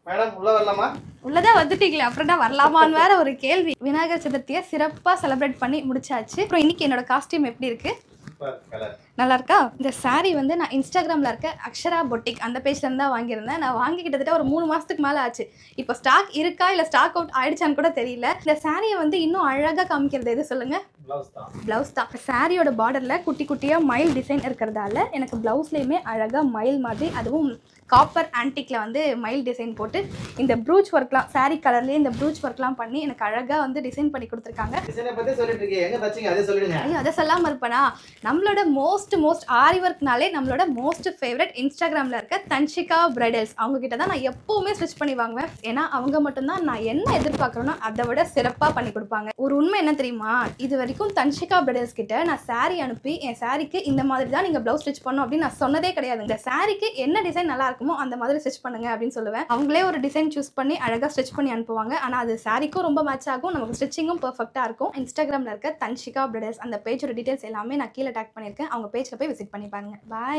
Madam உள்ள வரலாமா? உள்ளதா வந்துட்டீங்களே, அப்புறம் தான் வரலாமான்னு வேற ஒரு கேள்வி. விநாயகர் சதுர்த்தியை சிறப்பாக செலிப்ரேட் பண்ணி முடிச்சாச்சு. அப்புறம் இன்னைக்கு என்னோட காஸ்டியூம் எப்படி இருக்கு? நல்லா இருக்கா? இந்த சாரீ வந்து நான் இன்ஸ்டாகிராமில் இருக்க அக்ஷரா பொட்டிக் அந்த பேஜ்லேருந்து தான் வாங்கியிருந்தேன். நான் வாங்கி கிட்டத்தட்ட ஒரு 3 மாதத்துக்கு மேலே ஆச்சு. இப்போ ஸ்டாக் இருக்கா இல்லை ஸ்டாக் அவுட் ஆயிடுச்சான்னு கூட தெரியல. இந்த சாரியை வந்து இன்னும் அழகாக காமிக்கிறது எது சொல்லுங்கள்? ப்ளவுஸ் தான். சாரியோட பார்டரில் குட்டி குட்டியாக மயில் டிசைன் இருக்கிறதால எனக்கு ப்ளவுஸ்லேயுமே அழகாக மயில் மாதிரி, அதுவும் காப்பர் ஆன்டிக்கில் வந்து மயில் டிசைன் போட்டு இந்த ப்ரூச் ஒர்க்லாம் சாரீ கலர்லேயே இந்த ப்ரூச் ஒர்க்லாம் பண்ணி எனக்கு அழகாக வந்து டிசைன் பண்ணி கொடுத்துருக்காங்க. ஐயோ அதை சொல்லாமல் இருப்பேனா? நம்மளோட மோஸ்ட் ஆரி ஒர்க்னாலே நம்மளோட மோஸ்ட் ஃபேவரட் இன்ஸ்டாகிராமில் இருக்க தன்ஷிகா பிரைடல்ஸ் அவங்க கிட்ட தான் நான் எப்போவுமே ஸ்டிச் பண்ணி வாங்குவேன். ஏன்னா அவங்க மட்டும்தான் நான் என்ன எதிர்பார்க்குறேன்னா அதை விட சிறப்பாக பண்ணி கொடுப்பாங்க. ஒரு உண்மை என்ன தெரியுமா? இது வரைக்கும் தன்ஷிகா பிரைடல்ஸ் கிட்ட நான் சாரீ அனுப்பி என் சாரீக்கு இந்த மாதிரி தான் நீங்கள் ப்ளவுஸ் ஸ்டிச் பண்ணணும் அப்படின்னு நான் சொன்னதே கிடையாது. இந்த சாரீக்கு என்ன டிசைன் நல்லா இருக்குமோ அந்த மாதிரி ஸ்டிச் பண்ணுங்க அப்படின்னு சொல்லுவேன். அவங்களே ஒரு டிசைன் சூஸ் பண்ணி அழகாக ஸ்டிச் பண்ணி அனுப்புவாங்க. ஆனால் அது சாரீக்கும் ரொம்ப மேட்ச் ஆகும், நமக்கு ஸ்டிச்சிங்கும் பர்ஃபெக்டாக இருக்கும். இன்ஸ்டாகிராமில் இருக்க தன்ஷிகா பிரைடல்ஸ் அந்த பேஜோட டீட்டெயில்ஸ் எல்லாமே நான் கீழே டேக் பண்ணியிருக்கேன். அவங்க பேஜில் போய் விசிட் பண்ணி பாருங்க. பாய்.